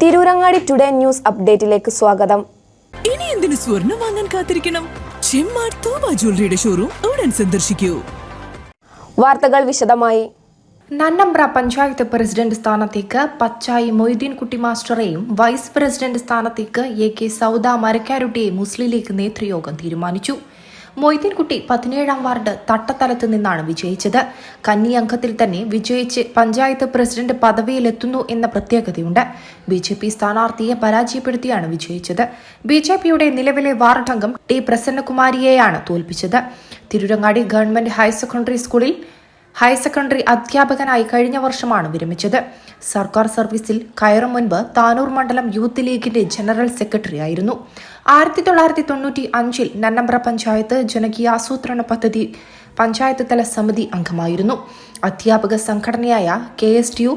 Tirurangadi today news അപ്ഡേറ്റിലേക്ക് സ്വാഗതം. ഇനി എന്തിനു സ്വർണം വാങ്ങാൻ കാത്തിരിക്കണം? ചെമ്മാട് തോമ ജ്വല്ലറിയുടെ ഷോറൂം ഉടൻ സന്ദർശിക്കൂ. വാർത്തകൾ വിശദമായി. നന്നമ്പ്ര പഞ്ചായത്ത് പ്രസിഡന്റ് സ്ഥാനത്തേക്ക് പച്ചായി മൊയ്തീൻ കുട്ടി മാസ്റ്ററെയും വൈസ് പ്രസിഡന്റ് സ്ഥാനത്തേക്ക് AK സൗദ മരക്കാരുട്ടിയെയും മുസ്ലിം ലീഗ് നേതൃയോഗം തീരുമാനിച്ചു. മൊയ്തീൻകുട്ടി 17-ാം വാർഡ് തട്ടത്തലത്ത് നിന്നാണ് വിജയിച്ചത്. കന്നി അംഗത്തിൽ തന്നെ വിജയിച്ച് പഞ്ചായത്ത് പ്രസിഡന്റ് പദവിയിലെത്തുന്നു എന്ന പ്രത്യേകതയുണ്ട്. BJP സ്ഥാനാർത്ഥിയെ പരാജയപ്പെടുത്തിയാണ് വിജയിച്ചത്. BJPയുടെ നിലവിലെ വാർഡ് അംഗം T പ്രസന്നകുമാരിയെയാണ് തോൽപ്പിച്ചത്. തിരൂരങ്ങാടി ഗവൺമെന്റ് ഹയർ സെക്കൻഡറി സ്കൂളിൽ ഹയർ സെക്കൻഡറി അധ്യാപകനായി കഴിഞ്ഞ വർഷമാണ് വിരമിച്ചത്. സർക്കാർ സർവീസിൽ കയറും മുൻപ് താനൂർ മണ്ഡലം യൂത്ത് ലീഗിന്റെ ജനറൽ സെക്രട്ടറി ആയിരുന്നു. 1995-ൽ നന്നമ്പ്ര പഞ്ചായത്ത് ജനകീയാസൂത്രണ പദ്ധതി പഞ്ചായത്ത് തല സമിതി അംഗമായിരുന്നു. അധ്യാപക സംഘടനയായ KSTU,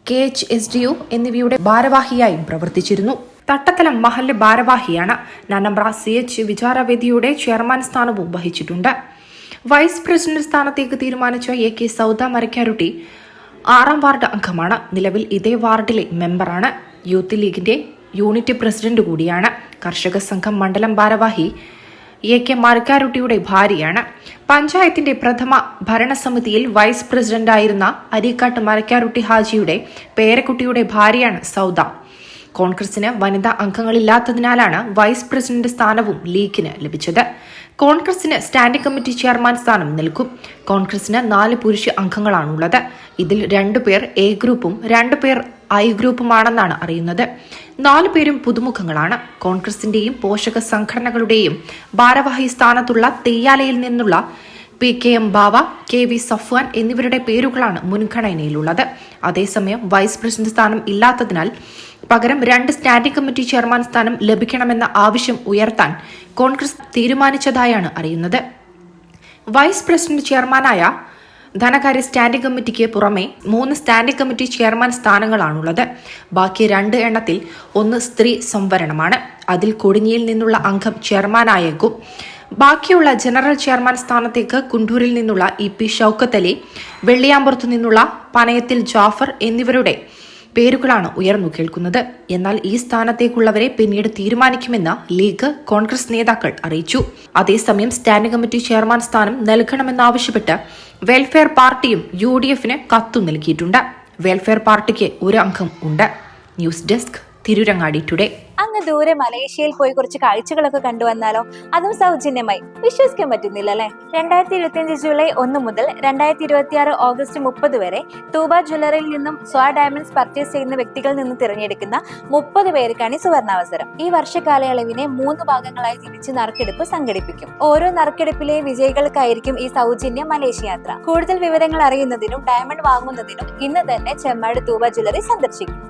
KHSDU എന്നിവയുടെ ഭാരവാഹിയായും പ്രവർത്തിച്ചിരുന്നു. തട്ടത്തലം മഹല്ല് ഭാരവാഹിയാണ്. നന്നമ്പ്ര CH വിചാരവേദിയുടെ ചെയർമാൻ സ്ഥാനവും വഹിച്ചിട്ടുണ്ട്. വൈസ് പ്രസിഡന്റ് സ്ഥാനത്തേക്ക് തീരുമാനിച്ച AK സൗദ മരക്കാരുട്ടി 6-ാം വാർഡ് അംഗമാണ്. നിലവിൽ ഇതേ വാർഡിലെ മെമ്പറാണ്. യൂത്ത് ലീഗിന്റെ യൂണിറ്റ് പ്രസിഡന്റ് കൂടിയാണ്. കർഷക സംഘം മണ്ഡലം ഭാരവാഹി AK മരക്കാരുട്ടിയുടെ ഭാര്യയാണ്. പഞ്ചായത്തിന്റെ പ്രഥമ ഭരണസമിതിയിൽ വൈസ് പ്രസിഡന്റായിരുന്ന അരീക്കാട്ട് മരക്കാരുട്ടി ഹാജിയുടെ പേരക്കുട്ടിയുടെ ഭാര്യയാണ് സൗദ. കോൺഗ്രസിന് വനിതാ അംഗങ്ങളില്ലാത്തതിനാലാണ് വൈസ് പ്രസിഡന്റ് സ്ഥാനവും ലീഗിന് ലഭിച്ചത്. കോൺഗ്രസിന് സ്റ്റാൻഡിംഗ് കമ്മിറ്റി ചെയർമാൻ സ്ഥാനം നൽകും. കോൺഗ്രസിന് 4 പുരുഷ അംഗങ്ങളാണുള്ളത്. ഇതിൽ 2 പേർ A ഗ്രൂപ്പും 2 പേർ I ഗ്രൂപ്പുമാണെന്നാണ് അറിയുന്നത്. 4 പേരും പുതുമുഖങ്ങളാണ്. കോൺഗ്രസിന്റെയും പോഷക സംഘടനകളുടെയും ഭാരവാഹി സ്ഥാനത്തുള്ള തെയ്യാലയിൽ നിന്നുള്ള PKM ബാവ, KV സഫ്വാൻ എന്നിവരുടെ പേരുകളാണ് മുൻഗണനയിലുള്ളത്. അതേസമയം വൈസ് പ്രസിഡന്റ് സ്ഥാനം ഇല്ലാത്തതിനാൽ പകരം 2 സ്റ്റാൻഡിംഗ് കമ്മിറ്റി ചെയർമാൻ സ്ഥാനം ലഭിക്കണമെന്ന ആവശ്യം ഉയർത്താൻ കോൺഗ്രസ് തീരുമാനിച്ചതായാണ് അറിയുന്നത്. വൈസ് പ്രസിഡന്റ് ചെയർമാനായ ധനകാര്യ സ്റ്റാൻഡിംഗ് കമ്മിറ്റിക്ക് പുറമെ 3 സ്റ്റാൻഡിംഗ് കമ്മിറ്റി ചെയർമാൻ സ്ഥാനങ്ങളാണുള്ളത്. ബാക്കി 2 എണ്ണത്തിൽ 1 സ്ത്രീ സംവരണമാണ്. അതിൽ കൊടിഞ്ഞിയിൽ നിന്നുള്ള അംഗം ചെയർമാനായേക്കും. ബാക്കിയുള്ള ജനറൽ ചെയർമാൻ സ്ഥാനത്തേക്ക് കുണ്ടൂരിൽ നിന്നുള്ള EP ഷൌക്കത്ത് അലി, വെള്ളിയാമ്പുറത്തു നിന്നുള്ള പനയത്തിൽ ജാഫർ എന്നിവരുടെ പേരുകളാണ് ഉയർന്നു കേൾക്കുന്നത്. എന്നാൽ ഈ സ്ഥാനത്തേക്കുള്ളവരെ പിന്നീട് തീരുമാനിക്കുമെന്ന് ലീഗ്, കോൺഗ്രസ് നേതാക്കൾ അറിയിച്ചു. അതേസമയം സ്റ്റാൻഡിംഗ് കമ്മിറ്റി ചെയർമാൻ സ്ഥാനം നൽകണമെന്നാവശ്യപ്പെട്ട് വെൽഫെയർ പാർട്ടിയും UDFന് കത്തു നൽകിയിട്ടുണ്ട്. വെൽഫെയർ പാർട്ടിക്ക് 1 അംഗം ഉണ്ട്. News desk, Tirurangadi today. അങ്ങ് ദൂരെ മലേഷ്യയിൽ പോയി കുറച്ച് കാഴ്ചകളൊക്കെ കണ്ടുവന്നാലോ? അതും സൗജന്യമായി. വിശ്വസിക്കാൻ പറ്റുന്നില്ല അല്ലെ? 2025 ജൂലൈ 1 മുതൽ 2026 ഓഗസ്റ്റ് 30 വരെ തൂബ ജ്വല്ലറിയിൽ നിന്നും സ്വാ ഡയമണ്ട്സ് പർച്ചേസ് ചെയ്യുന്ന വ്യക്തികളിൽ നിന്ന് തിരഞ്ഞെടുക്കുന്ന 30 പേർക്കാണ് സുവർണാവസരം. ഈ വർഷകാലയളവിനെ 3 ഭാഗങ്ങളായി തിരിച്ച് നറുക്കെടുപ്പ് സംഘടിപ്പിക്കും. ഓരോ നറുക്കെടുപ്പിലെ വിജയികൾക്കായിരിക്കും ഈ സൗജന്യ മലേഷ്യ യാത്ര. കൂടുതൽ വിവരങ്ങൾ അറിയുന്നതിനും ഡയമണ്ട് വാങ്ങുന്നതിനും ഇന്ന് തന്നെ ചെമ്മാട് തൂബ ജ്വല്ലറി സന്ദർശിക്കും.